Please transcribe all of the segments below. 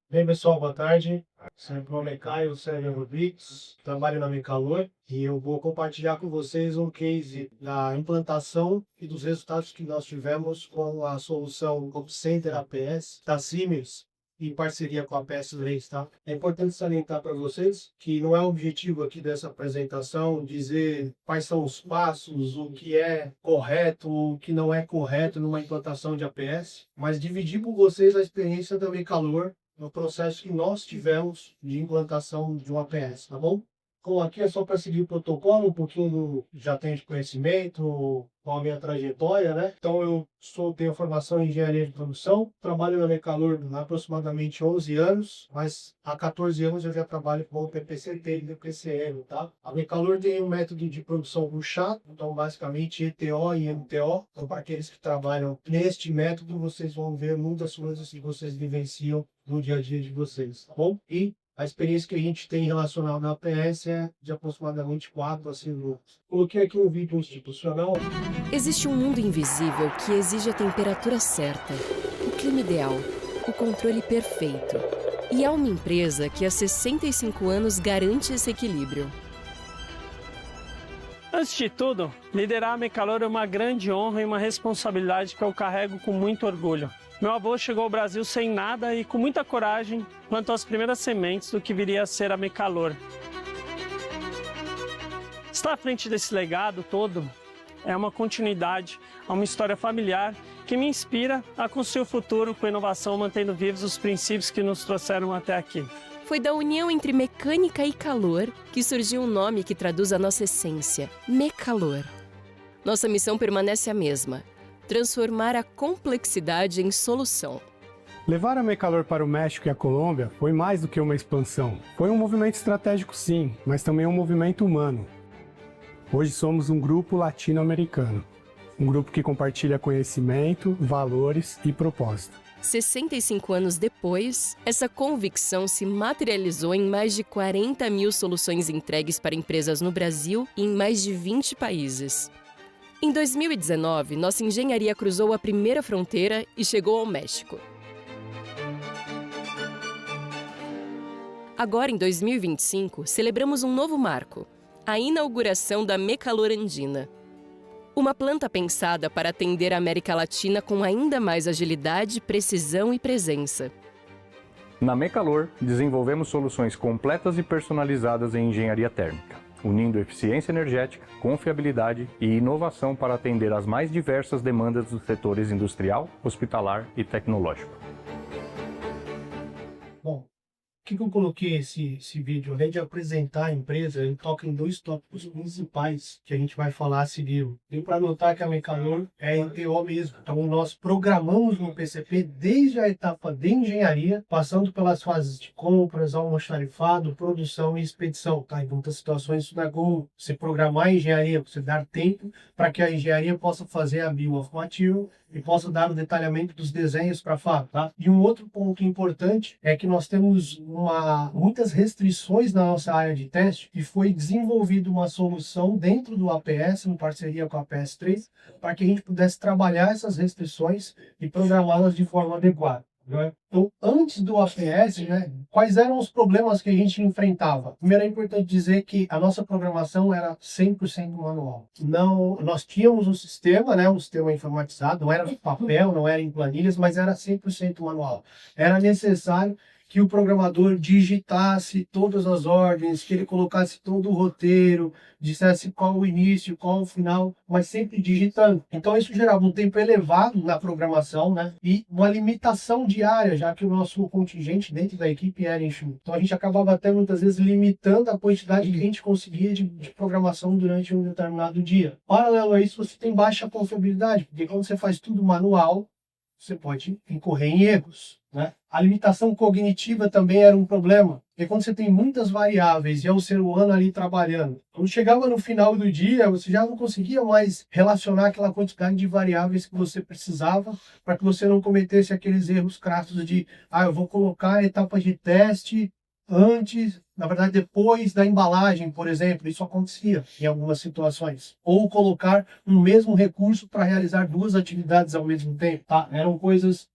Bem, pessoal, boa tarde. Meu nome é Caio Sérgio Rodrigues, trabalho na Mecalor e eu vou compartilhar com vocês um case da implantação e dos resultados que nós tivemos com a solução CompCenter APS da Siemens em parceria com a PS3, tá? É importante salientar para vocês que não é o objetivo aqui dessa apresentação dizer quais são os passos, o que é correto, o que não é correto numa implantação de APS, mas dividir com vocês a experiência da Mecalor no processo que nós tivemos de implantação de um APS, tá bom? Então aqui é só para seguir o protocolo, um pouquinho já tenho de conhecimento, com a minha trajetória, né? Então tenho formação em engenharia de produção, trabalho na Mecalor há aproximadamente 11 anos, mas há 14 anos eu já trabalho com o PPCT e DPCM, tá? A Mecalor tem um método de produção ruchado, então basicamente ETO e MTO. Então para aqueles que trabalham neste método, vocês vão ver muitas coisas que vocês vivenciam no dia a dia de vocês, tá bom? E a experiência que a gente tem relacionada à APS é de aproximadamente 4 a 5 anos. Coloquei aqui um vídeo institucional. Existe um mundo invisível que exige a temperatura certa, o clima ideal, o controle perfeito. E há uma empresa que há 65 anos garante esse equilíbrio. Antes de tudo, liderar a Mecalor é uma grande honra e uma responsabilidade que eu carrego com muito orgulho. Meu avô chegou ao Brasil sem nada e, com muita coragem, plantou as primeiras sementes do que viria a ser a Mecalor. Estar à frente desse legado todo é uma continuidade, é uma história familiar que me inspira a construir o futuro com inovação, mantendo vivos os princípios que nos trouxeram até aqui. Foi da união entre mecânica e calor que surgiu um nome que traduz a nossa essência, Mecalor. Nossa missão permanece a mesma: transformar a complexidade em solução. Levar a Mecalor para o México e a Colômbia foi mais do que uma expansão. Foi um movimento estratégico, sim, mas também um movimento humano. Hoje somos um grupo latino-americano, um grupo que compartilha conhecimento, valores e propósito. 65 anos depois, essa convicção se materializou em mais de 40 mil soluções entregues para empresas no Brasil e em mais de 20 países. Em 2019, nossa engenharia cruzou a primeira fronteira e chegou ao México. Agora, em 2025, celebramos um novo marco: a inauguração da Mecalor Andina. Uma planta pensada para atender a América Latina com ainda mais agilidade, precisão e presença. Na Mecalor, desenvolvemos soluções completas e personalizadas em engenharia térmica, unindo eficiência energética, confiabilidade e inovação para atender às mais diversas demandas dos setores industrial, hospitalar e tecnológico. Bom, por que eu coloquei esse vídeo? Além de apresentar a empresa, ele toca em dois tópicos principais que a gente vai falar a seguir. Deu para notar que a Mecalor é MTO mesmo. Então, nós programamos no PCP desde a etapa de engenharia, passando pelas fases de compras, almoxarifado, produção e expedição. Tá? Em muitas situações, isso não é como você programar a engenharia, você dar tempo para que a engenharia possa fazer a Bill of Material e possa dar o detalhamento dos desenhos para a fábrica. Tá? E um outro ponto importante é que nós temos muitas restrições na nossa área de teste e foi desenvolvida uma solução dentro do APS, em parceria com a PS3, para que a gente pudesse trabalhar essas restrições e programá-las de forma adequada. Então, antes do APS, quais eram os problemas que a gente enfrentava? Primeiro, é importante dizer que a nossa programação era 100% manual. Não, nós tínhamos um sistema informatizado, não era em papel, não era em planilhas, mas era 100% manual. Era necessário que o programador digitasse todas as ordens, que ele colocasse todo o roteiro, dissesse qual o início, qual o final, mas sempre digitando. Então isso gerava um tempo elevado na programação, e uma limitação diária, já que o nosso contingente dentro da equipe era enxuto. Então a gente acabava até muitas vezes limitando a quantidade que a gente conseguia de programação durante um determinado dia. Paralelo a isso, você tem baixa confiabilidade, porque quando você faz tudo manual, você pode incorrer em erros. A limitação cognitiva também era um problema, porque quando você tem muitas variáveis e é o ser humano ali trabalhando, quando chegava no final do dia, você já não conseguia mais relacionar aquela quantidade de variáveis que você precisava para que você não cometesse aqueles erros crassos de eu vou colocar a etapa de teste antes, na verdade depois da embalagem, por exemplo. Isso acontecia em algumas situações. Ou colocar um mesmo recurso para realizar duas atividades ao mesmo tempo. Eram coisas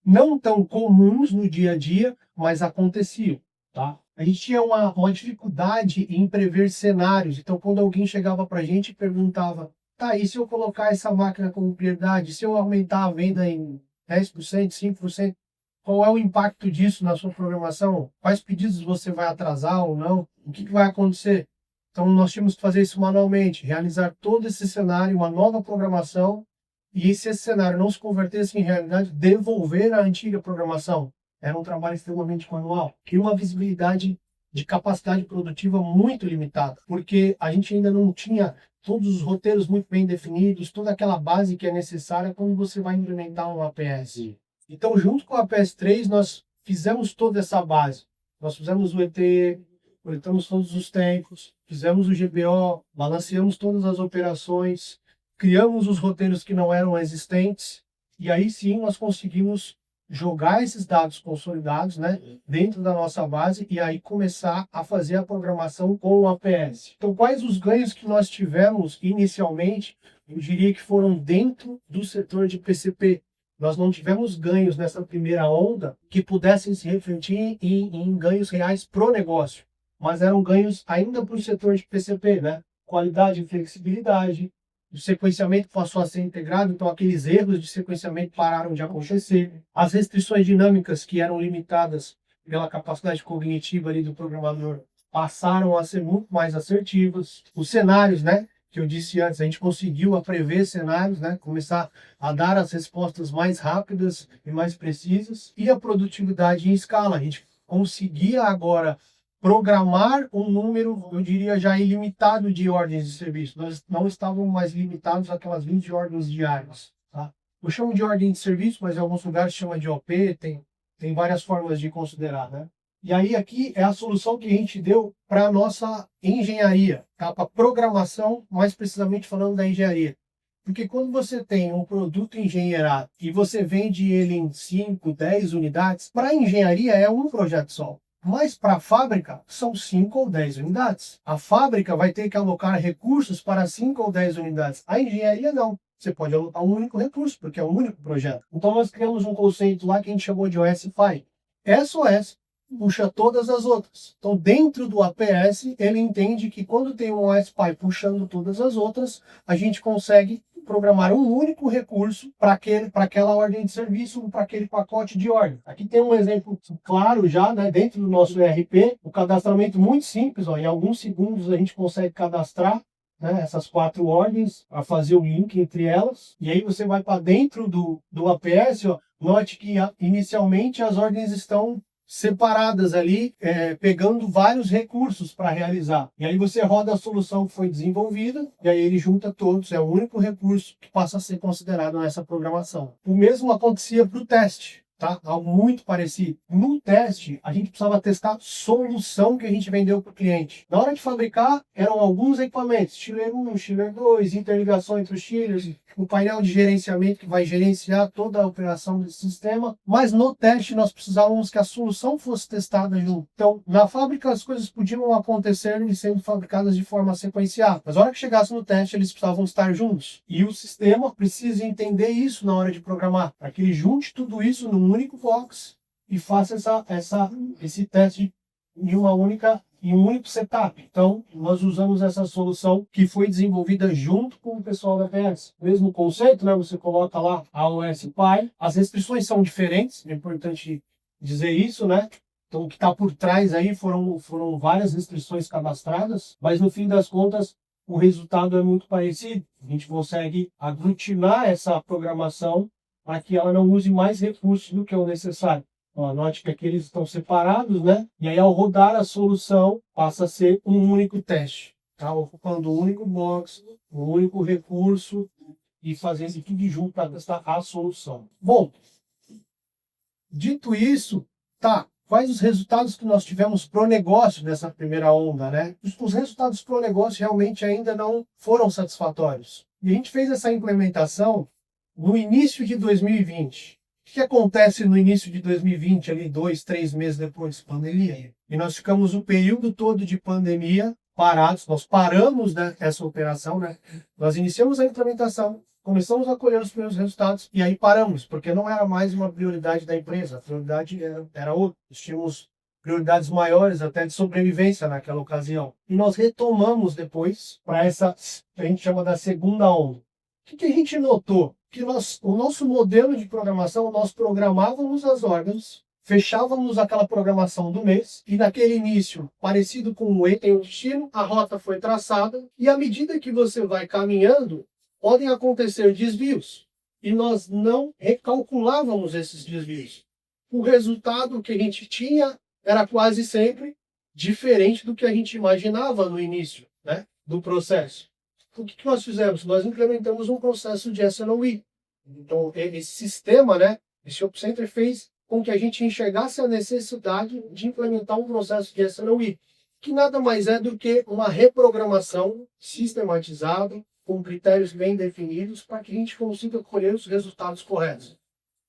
não tão comuns no dia a dia, mas aconteciam, tá? A gente tinha uma dificuldade em prever cenários. Então, quando alguém chegava para a gente e perguntava, tá, e se eu colocar essa máquina como prioridade, se eu aumentar a venda em 10%, 5%, qual é o impacto disso na sua programação? Quais pedidos você vai atrasar ou não? O que vai acontecer? Então, nós tínhamos que fazer isso manualmente, realizar todo esse cenário, uma nova programação, e se esse cenário não se convertesse em realidade, devolver a antiga programação. Era um trabalho extremamente manual e uma visibilidade de capacidade produtiva muito limitada, porque a gente ainda não tinha todos os roteiros muito bem definidos, toda aquela base que é necessária quando você vai implementar um APS. Então, junto com o APS 3, nós fizemos toda essa base. Nós fizemos o ET, coletamos todos os tempos, fizemos o GBO, balanceamos todas as operações, criamos os roteiros que não eram existentes, e aí sim nós conseguimos jogar esses dados consolidados, né, dentro da nossa base e aí começar a fazer a programação com o APS. Então, quais os ganhos que nós tivemos inicialmente? Eu diria que foram dentro do setor de PCP. Nós não tivemos ganhos nessa primeira onda que pudessem se refletir em ganhos reais pro negócio, mas eram ganhos ainda para o setor de PCP, né? Qualidade e flexibilidade, o sequenciamento passou a ser integrado, então aqueles erros de sequenciamento pararam de acontecer. As restrições dinâmicas que eram limitadas pela capacidade cognitiva ali do programador passaram a ser muito mais assertivas. Os cenários, né, que eu disse antes, a gente conseguiu prever cenários, né, começar a dar as respostas mais rápidas e mais precisas. E a produtividade em escala, a gente conseguia agora programar um número, eu diria, já ilimitado de ordens de serviço. Nós não estávamos mais limitados àquelas 20 ordens diárias. Tá? Eu chamo de ordem de serviço, mas em alguns lugares chama de OP, tem várias formas de considerar. Né? E aí aqui é a solução que a gente deu para a nossa engenharia, tá? Para programação, mais precisamente falando da engenharia. Porque quando você tem um produto engenheirado e você vende ele em 5, 10 unidades, para a engenharia é um projeto só. Mas para a fábrica são 5 ou 10 unidades. A fábrica vai ter que alocar recursos para 5 ou 10 unidades. A engenharia não. Você pode alocar um único recurso, porque é um único projeto. Então nós criamos um conceito lá que a gente chamou de OS-PHY. SOS puxa todas as outras. Então dentro do APS, ele entende que quando tem um OS-PHY puxando todas as outras, a gente consegue programar um único recurso para aquela ordem de serviço, para aquele pacote de ordem. Aqui tem um exemplo claro já, né, dentro do nosso ERP, o cadastramento muito simples, ó, em alguns segundos a gente consegue cadastrar, né, essas 4 ordens, a fazer o link entre elas, e aí você vai para dentro do APS, ó, note que inicialmente as ordens estão separadas ali, pegando vários recursos para realizar. E aí você roda a solução que foi desenvolvida, e aí ele junta todos, é o único recurso que passa a ser considerado nessa programação. O mesmo acontecia para o teste, tá? Algo muito parecido. No teste, a gente precisava testar solução que a gente vendeu para o cliente. Na hora de fabricar, eram alguns equipamentos, chiller 1, chiller 2, interligação entre os chillers, o painel de gerenciamento que vai gerenciar toda a operação desse sistema, mas no teste nós precisávamos que a solução fosse testada junto. Então, na fábrica as coisas podiam acontecer e sendo fabricadas de forma sequencial, mas na hora que chegasse no teste eles precisavam estar juntos. E o sistema precisa entender isso na hora de programar, para que ele junte tudo isso num único box e faça esse teste em um único setup. Então, nós usamos essa solução que foi desenvolvida junto com o pessoal da APS. Mesmo conceito, né? Você coloca lá a OS-PHY. As restrições são diferentes, é importante dizer isso, né? Então, o que está por trás aí foram várias restrições cadastradas, mas no fim das contas, o resultado é muito parecido. A gente consegue aglutinar essa programação para que ela não use mais recursos do que o necessário. Note que aqui eles estão separados, né? E aí, ao rodar a solução, passa a ser um único teste, tá? Ocupando um único box, um único recurso e fazendo tudo junto para testar a solução. Bom, dito isso, tá? Quais os resultados que nós tivemos pro negócio nessa primeira onda, né? Os resultados pro negócio realmente ainda não foram satisfatórios. E a gente fez essa implementação no início de 2020. O que acontece no início de 2020, ali 2, 3 meses depois da pandemia? E nós ficamos o período todo de pandemia parados, nós paramos, né, essa operação, né? Nós iniciamos a implementação, começamos a colher os primeiros resultados e aí paramos, porque não era mais uma prioridade da empresa, a prioridade era outra. Nós tínhamos prioridades maiores até de sobrevivência naquela ocasião. E nós retomamos depois para essa, que a gente chama da segunda onda. O que a gente notou? Que o nosso modelo de programação, nós programávamos as ordens, fechávamos aquela programação do mês e naquele início, parecido com o E tem o destino, a rota foi traçada e à medida que você vai caminhando, podem acontecer desvios e nós não recalculávamos esses desvios. O resultado que a gente tinha era quase sempre diferente do que a gente imaginava no início, né, do processo. O que nós fizemos? Nós implementamos um processo de SNOE. Então, esse sistema, né, esse OpCenter fez com que a gente enxergasse a necessidade de implementar um processo de SNOE, que nada mais é do que uma reprogramação sistematizada, com critérios bem definidos, para que a gente consiga colher os resultados corretos.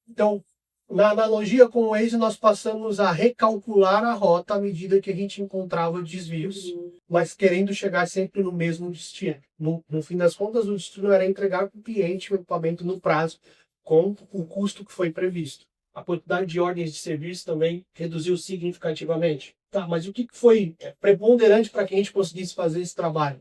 Então, na analogia com o Waze, nós passamos a recalcular a rota à medida que a gente encontrava desvios, mas querendo chegar sempre no mesmo destino. No fim das contas, o destino era entregar para o cliente o equipamento no prazo, com o custo que foi previsto. A quantidade de ordens de serviço também reduziu significativamente. Tá, mas o que foi preponderante para que a gente conseguisse fazer esse trabalho?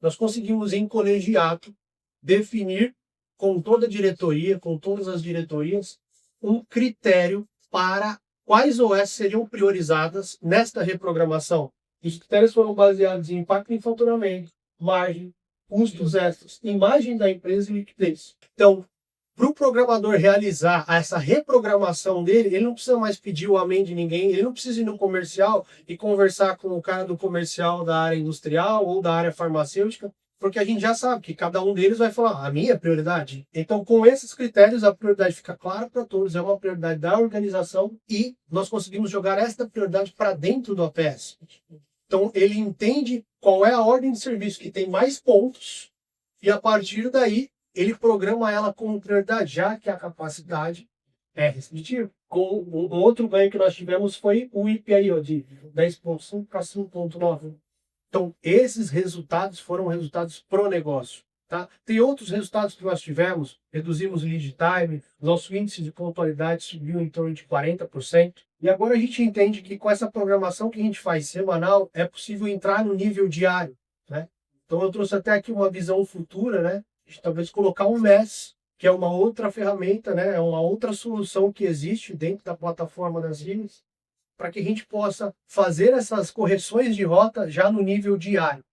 Nós conseguimos, em colegiado, definir com toda a diretoria, com todas as diretorias, um critério para quais OS seriam priorizadas nesta reprogramação. Os critérios foram baseados em impacto em faturamento, margem, custos extras, imagem da empresa e liquidez. Então, para o programador realizar essa reprogramação dele, ele não precisa mais pedir o amém de ninguém, ele não precisa ir no comercial e conversar com o cara do comercial da área industrial ou da área farmacêutica, porque a gente já sabe que cada um deles vai falar, a minha é prioridade. Então, com esses critérios, a prioridade fica clara para todos, é uma prioridade da organização e nós conseguimos jogar esta prioridade para dentro do APS. Então, ele entende qual é a ordem de serviço que tem mais pontos e, a partir daí, ele programa ela como prioridade, já que a capacidade é restritiva. Com um outro ganho que nós tivemos foi o IPI, de 10.5 para 5.9. Então, esses resultados foram resultados pro negócio. Tá? Tem outros resultados que nós tivemos, reduzimos lead time, nosso índice de pontualidade subiu em torno de 40%. E agora a gente entende que com essa programação que a gente faz semanal, é possível entrar no nível diário. Né? Então, eu trouxe até aqui uma visão futura, né? A gente talvez colocar um MES, que é uma outra ferramenta, né? É uma outra solução que existe dentro da plataforma das linhas, para que a gente possa fazer essas correções de rota já no nível diário.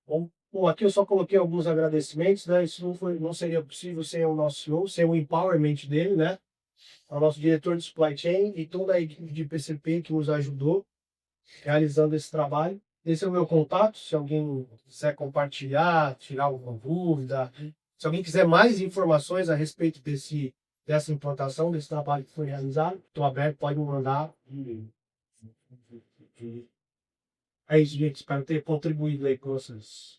Bom, aqui eu só coloquei alguns agradecimentos, né? Isso não seria possível sem o nosso CEO, sem o empowerment dele, né? O nosso diretor de supply chain e toda a equipe de PCP que nos ajudou realizando esse trabalho. Esse é o meu contato, se alguém quiser compartilhar, tirar alguma dúvida, se alguém quiser mais informações a respeito dessa implantação, desse trabalho que foi realizado, estou aberto, pode me mandar. É isso, gente. Espero ter contribuído aí com vocês.